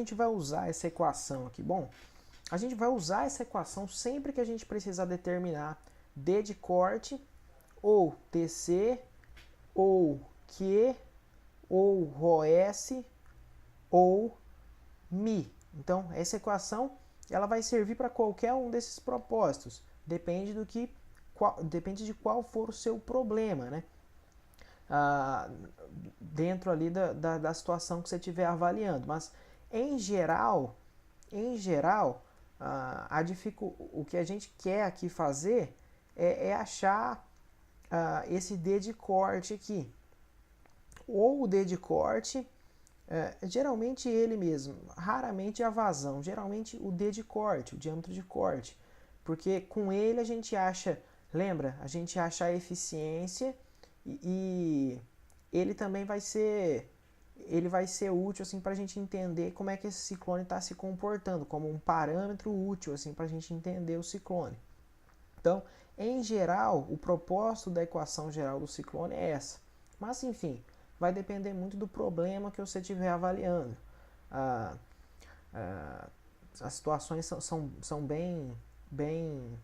gente vai usar essa equação aqui? Bom, a gente vai usar essa equação sempre que a gente precisar determinar D de corte, ou TC, ou Q, ou ρS, ou μ. Então, essa equação ela vai servir para qualquer um desses propósitos. Depende depende de qual for o seu problema, né? Dentro ali da situação que você estiver avaliando. Mas, em geral, o que a gente quer aqui fazer é achar esse D de corte aqui. Ou o D de corte, geralmente ele mesmo, raramente a vazão, geralmente o D de corte, o diâmetro de corte. Porque com ele a gente acha, lembra? A gente acha a eficiência e ele também vai ser útil assim, para a gente entender como é que esse ciclone está se comportando, como um parâmetro útil assim, para a gente entender o ciclone. Então, em geral, o propósito da equação geral do ciclone é essa. Mas, enfim, vai depender muito do problema que você estiver avaliando. As situações são bem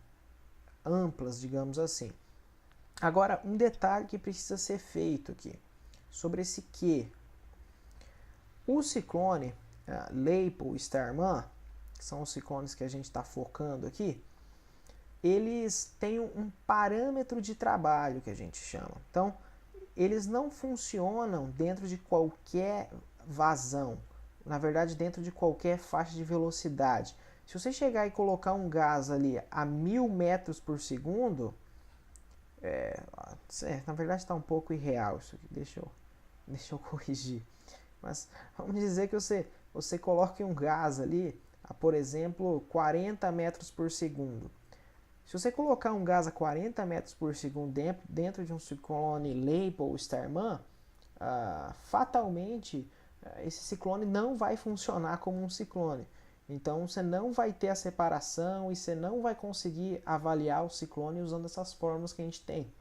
amplas, digamos assim. Agora, um detalhe que precisa ser feito aqui, sobre esse Q. O ciclone Leipold e Starman, que são os ciclones que a gente está focando aqui, eles têm um parâmetro de trabalho que a gente chama. Então, eles não funcionam dentro de qualquer vazão, na verdade, dentro de qualquer faixa de velocidade. Se você chegar e colocar um gás ali a 1000 metros por segundo, na verdade está um pouco irreal isso aqui, deixa eu corrigir. Mas vamos dizer que você coloque um gás ali a, por exemplo, 40 metros por segundo. Se você colocar um gás a 40 metros por segundo dentro de um ciclone Leipold ou Starman, fatalmente esse ciclone não vai funcionar como um ciclone. Então você não vai ter a separação e você não vai conseguir avaliar o ciclone usando essas fórmulas que a gente tem.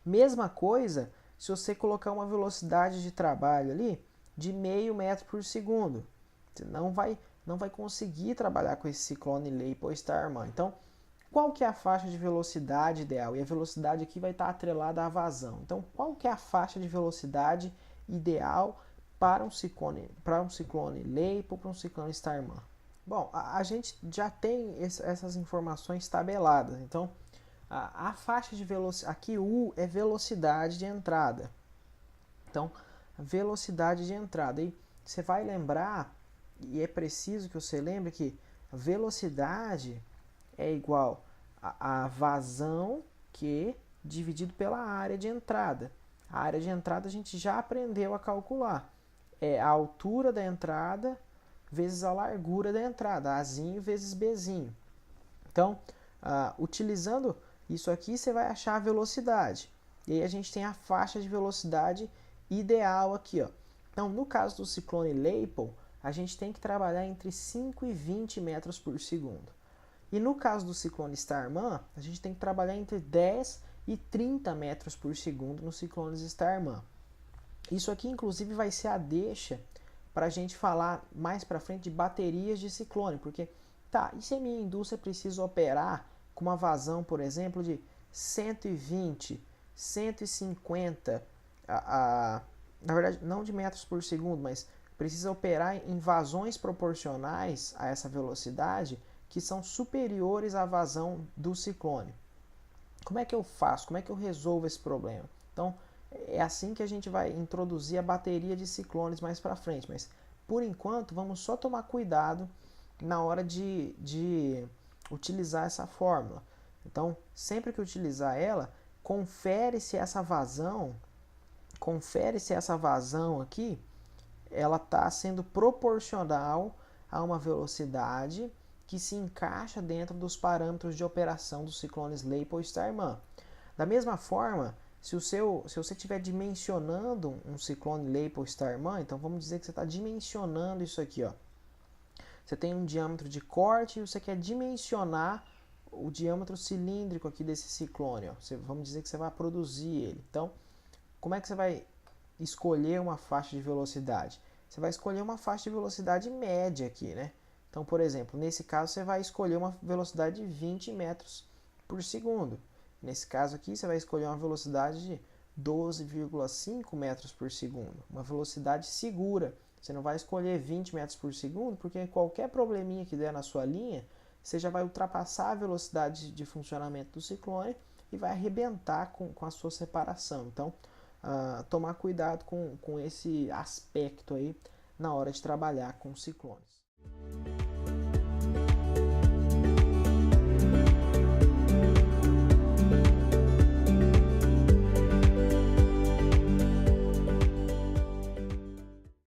Mesma coisa se você colocar uma velocidade de trabalho ali de meio metro por segundo. Você não vai conseguir trabalhar com esse ciclone Leipold ou Starman. Então, qual que é a faixa de velocidade ideal? E a velocidade aqui vai estar atrelada à vazão. Então, qual que é a faixa de velocidade ideal para um ciclone Leipold ou para um ciclone Starman? Bom, a gente já tem essas informações tabeladas. Então, a faixa de velocidade, aqui U é velocidade de entrada. Então, velocidade de entrada. E você vai lembrar, e é preciso que você lembre que a velocidade é igual a vazão Q dividido pela área de entrada. A área de entrada a gente já aprendeu a calcular. É a altura da entrada vezes a largura da entrada, Azinho vezes Bzinho. Então, utilizando isso aqui, você vai achar a velocidade. E aí a gente tem a faixa de velocidade ideal aqui. Ó. Então, no caso do ciclone Leipold, a gente tem que trabalhar entre 5 e 20 metros por segundo. E no caso do ciclone Starman, a gente tem que trabalhar entre 10 e 30 metros por segundo nos ciclones Starman. Isso aqui, inclusive, vai ser a deixa para a gente falar mais para frente de baterias de ciclone, porque, e se a minha indústria precisa operar com uma vazão, por exemplo, de 120, 150, na verdade, não de metros por segundo, mas precisa operar em vazões proporcionais a essa velocidade, que são superiores à vazão do ciclone. Como é que eu faço? Como é que eu resolvo esse problema? Então, é assim que a gente vai introduzir a bateria de ciclones mais para frente. Mas, por enquanto, vamos só tomar cuidado na hora de utilizar essa fórmula. Então, sempre que utilizar ela, confere se essa vazão aqui, ela está sendo proporcional a uma velocidade que se encaixa dentro dos parâmetros de operação dos ciclones Leipold e Starman. Da mesma forma, se você estiver dimensionando um ciclone Leipold Starman, então vamos dizer que você está dimensionando isso aqui. Ó. Você tem um diâmetro de corte e você quer dimensionar o diâmetro cilíndrico aqui desse ciclone. Ó. Vamos dizer que você vai produzir ele. Então, como é que você vai escolher uma faixa de velocidade? você vai escolher uma faixa de velocidade média aqui, né? Então, por exemplo, nesse caso você vai escolher uma velocidade de 20 metros por segundo. Nesse caso aqui você vai escolher uma velocidade de 12,5 metros por segundo, uma velocidade segura. Você não vai escolher 20 metros por segundo, porque qualquer probleminha que der na sua linha, você já vai ultrapassar a velocidade de funcionamento do ciclone e vai arrebentar com a sua separação. Então, tomar cuidado com esse aspecto aí na hora de trabalhar com ciclones.